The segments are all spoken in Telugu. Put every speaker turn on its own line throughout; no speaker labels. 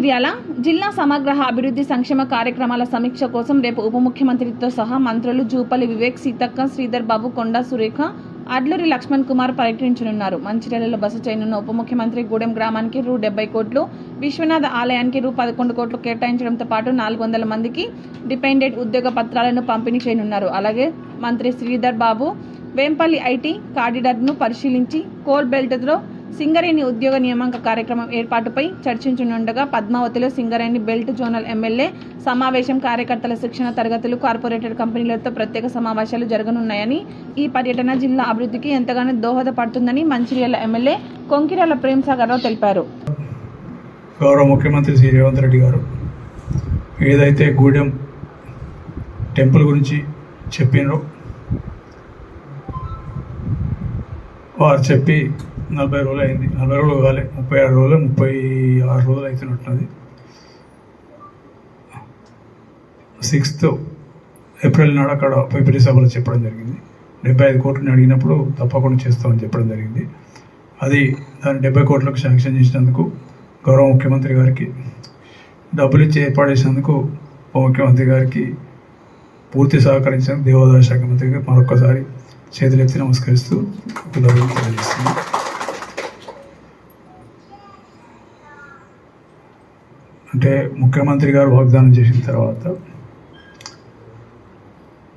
మంచిర్యాల జిల్లా సమగ్ర అభివృద్ధి సంక్షేమ కార్యక్రమాల సమీక్ష కోసం రేపు ఉప ముఖ్యమంత్రితో సహా మంత్రులు జూపల్లి వివేక్, సీతక్క, శ్రీధర్ బాబు, కొండా సురేఖ, అడ్లూరి లక్ష్మణ్ కుమార్ పర్యటించనున్నారు. మంచిర్యాలలో బస చేయనున్న ఉప ముఖ్యమంత్రి గూడెం గ్రామానికి రూ. 70 కోట్లు, విశ్వనాథ ఆలయానికి రూ. 11 కోట్లు కేటాయించడంతో పాటు 400 మందికి డిపెండెంట్ ఉద్యోగ పత్రాలను పంపిణీ చేయనున్నారు. అలాగే మంత్రి శ్రీధర్ బాబు వేంపల్లి ఐటీ కారిడార్ను పరిశీలించి కోల్ బెల్ట్లో సింగరేణి ఉద్యోగ నియామక కార్యక్రమం ఏర్పాటుపై చర్చించనుండగా పద్మావతిలో సింగరేణి బెల్ట్ జోనల్ ఎమ్మెల్యే సమావేశం, కార్యకర్తల శిక్షణ తరగతులు, కార్పొరేటెడ్ కంపెనీలతో ప్రత్యేక సమావేశాలు జరగనున్నాయని, ఈ పర్యటన జిల్లా అభివృద్ధికి ఎంతగానో దోహదపడుతుందని మంచిర్యాల ఎమ్మెల్యే కొంకిరాల ప్రేమ్సాగర్రావు తెలిపారు.
గౌరవ ముఖ్యమంత్రి శ్రీ రేవంత్ రెడ్డి గారు ఏదైతే గూడెం టెంపుల్ గురించి చెప్పినో వారు చెప్పి 40 రోజులు అయింది. 40 రోజులు కాలే, 36 రోజులు 36 రోజులు అవుతున్నట్టున్నది. 6th ఏప్రిల్ నాడు అక్కడ పిపిలి సభలో చెప్పడం జరిగింది. 75 కోట్లని అడిగినప్పుడు తప్పకుండా చేస్తామని చెప్పడం జరిగింది. అది దాన్ని 70 కోట్లకు శాంక్షన్ చేసినందుకు గౌరవ ముఖ్యమంత్రి గారికి, డబ్బులు ఇచ్చి ఏర్పాటు చేసినందుకు ఉప ముఖ్యమంత్రి గారికి, పూర్తి సహకరించిన దేవాదాయ శాఖ మంత్రి గారికి మరొకసారి చేతులెత్తి నమస్కరిస్తూ తెలియజేస్తుంది. అంటే ముఖ్యమంత్రి గారు వాగ్దానం చేసిన తర్వాత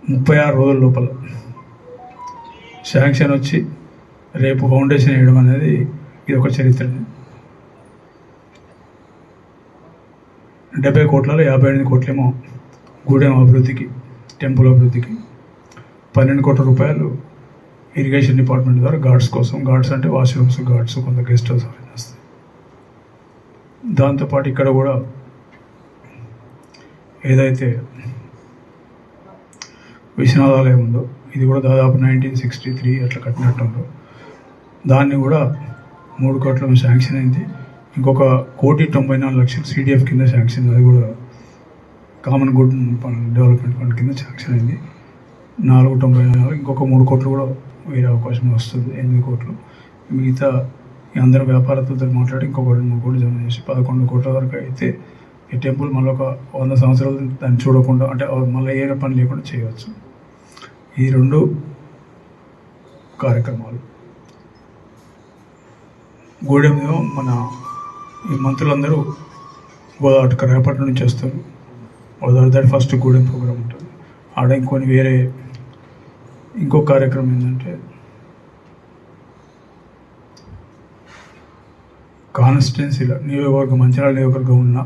36 రోజుల లోపల శాంక్షన్ వచ్చి రేపు ఫౌండేషన్ వేయడం అనేది ఇది ఒక చరిత్ర. 70 కోట్లలో 58 కోట్లేమో గూడెం అభివృద్ధికి, టెంపుల్ అభివృద్ధికి, 12 కోట్ల రూపాయలు ఇరిగేషన్ డిపార్ట్మెంట్ ద్వారా గార్డ్స్ కోసం, గార్డ్స్ అంటే వాష్రూమ్స్, గార్డ్స్, కొంత గెస్ట్ హౌస్ అరేంజ్ చేస్తాయి. దాంతోపాటు ఇక్కడ కూడా ఏదైతే విశ్వనాథాలయం ఉందో ఇది కూడా దాదాపు 1963 అట్లా కట్టినట్టు, దాన్ని కూడా 3 కోట్ల శాంక్షన్ అయింది. ఇంకొక 1,94,00,000 CDF కింద శాంక్షన్, అది కూడా కామన్ గుడ్ డెవలప్మెంట్ ఫండ్ కింద శాంక్షన్ అయింది. 494, ఇంకొక 3 కోట్లు కూడా వేరే అవకాశం వస్తుంది, 8 కోట్లు. మిగతా అందరూ వ్యాపారస్తులతో మాట్లాడి ఇంకొక 2-3 కోట్లు జమ చేసి 11 కోట్ల వరకు అయితే ఈ టెంపుల్ మళ్ళీ ఒక 100 సంవత్సరాలు దాన్ని చూడకుండా, అంటే మళ్ళీ ఏ పని లేకుండా చేయవచ్చు. ఈ 2 కార్యక్రమాలు గూడెంలో మన ఈ మంత్రులందరూ గోదావరి రేపటి నుంచి వస్తారు. గోదావరి ఫస్ట్ గూడెం ప్రోగ్రామ్ ఉంటుంది. ఆడ ఇంకొని వేరే ఇంకో కార్యక్రమం ఏంటంటే కాన్స్టిట్యున్సీలో నియోజకవర్గం, మంచిర్యాల నియోజకవర్గం ఉన్న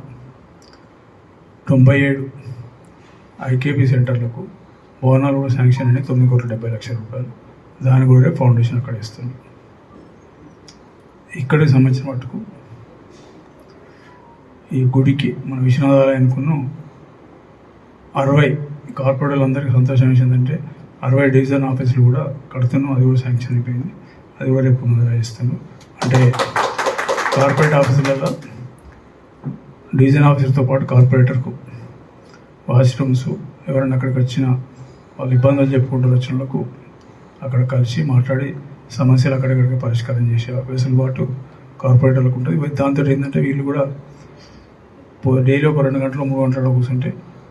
97 ఐకేపీ సెంటర్లకు భవనాలు కూడా శాంక్షన్ అయినాయి, 9,70,00,000 రూపాయలు. దాని కూడా ఫౌండేషన్ అక్కడ ఇస్తుంది. ఇక్కడికి సంబంధించిన మటుకు ఈ గుడికి మన విశ్వనాథాలయానికి 60 కార్పొరేటర్లు అందరికీ సంతోషం ఏంటంటే 60 డివిజన్ ఆఫీసులు కూడా కడుతున్నాం, అది కూడా శాంక్షన్ అయిపోయింది. అది కూడా రేపు పునరుద్ధరిస్తున్నాం. అంటే కార్పొరేట్ ఆఫీసులలో డివిజన్ ఆఫీసర్తో పాటు కార్పొరేటర్కు వాష్రూమ్స్, ఎవరైనా అక్కడికి వచ్చిన వాళ్ళు ఇబ్బందులు చెప్పుకుంటూ వచ్చిన వాళ్ళకు అక్కడ కలిసి మాట్లాడి సమస్యలు అక్కడిక్కడికి పరిష్కారం చేసే వెసులుబాటు కార్పొరేటర్లకు ఉంటుంది. దాంతో ఏంటంటే వీళ్ళు కూడా డైలీ ఒక 2 గంటలు 3 గంటలు కూర్చుంటే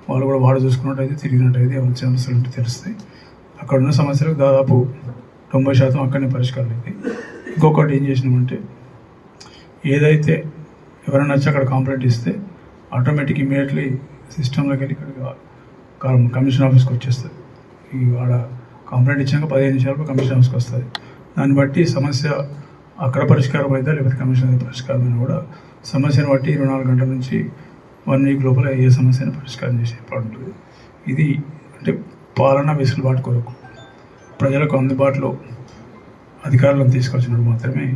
వాళ్ళు కూడా వాడు చూసుకున్నట్టయితే, తిరిగినట్టయితే ఏమైనా సమస్యలు ఉంటే తెలుస్తాయి. అక్కడ ఉన్న సమస్యలకు దాదాపు 90% అక్కడనే పరిష్కారం అయింది. ఇంకొకటి ఏం చేసినామంటే, ఏదైతే ఎవరైనా వచ్చి అక్కడ కంప్లైంట్ ఇస్తే ఆటోమేటిక్ ఇమీడియట్లీ సిస్టంలోకి వెళ్ళి ఇక్కడ కమిషన్ ఆఫీస్కి వచ్చేస్తుంది. ఈ ఆడ కంప్లైంట్ ఇచ్చాక 15 నిమిషాలకు కమిషన్ ఆఫీస్కి వస్తుంది. దాన్ని బట్టి సమస్య అక్కడ పరిష్కారం అవుతా, లేకపోతే కమిషన్ పరిష్కారం అయినా కూడా సమస్యను బట్టి 24 గంటల నుంచి 1 వీక్ లోపల ఏ సమస్యను పరిష్కారం చేసే ఏర్పాటు ఉంటుంది. ఇది అంటే పాలన వెసులుబాటు కొరకు ప్రజలకు అందుబాటులో అధికారులను తీసుకొచ్చినప్పుడు మాత్రమే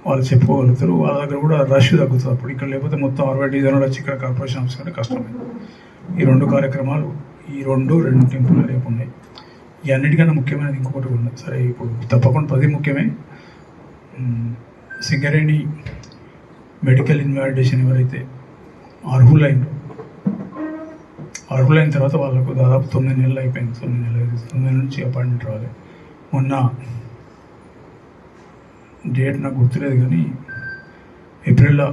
వాళ్ళు చెప్పుకోగలుగుతారు. వాళ్ళ దగ్గర కూడా రష్ తగ్గుతుంది. అప్పుడు ఇక్కడ లేకపోతే మొత్తం 60 డివిజన్లు వచ్చి ఇక్కడ కార్పొరేషన్ ఆఫీస్ కంటే కష్టమైంది. ఈ 2 కార్యక్రమాలు, ఈ 2 టెంపుల్ రేపు ఉన్నాయి. ఈ అన్నిటికన్నా ముఖ్యమైనది ఇంకొకటి ఉంది. సరే, ఇప్పుడు తప్పకుండా 10 ముఖ్యమే. సింగరేణి మెడికల్ ఇన్వాలిడేషన్ ఎవరైతే అర్హులైన తర్వాత వాళ్ళకు దాదాపు 9 నెలలు అయిపోయింది. 9 నెలల నుంచి అపాయింట్మెంట్ రావాలి. మొన్న డేట్ నాకు గుర్తులేదు కానీ ఏప్రిల్లో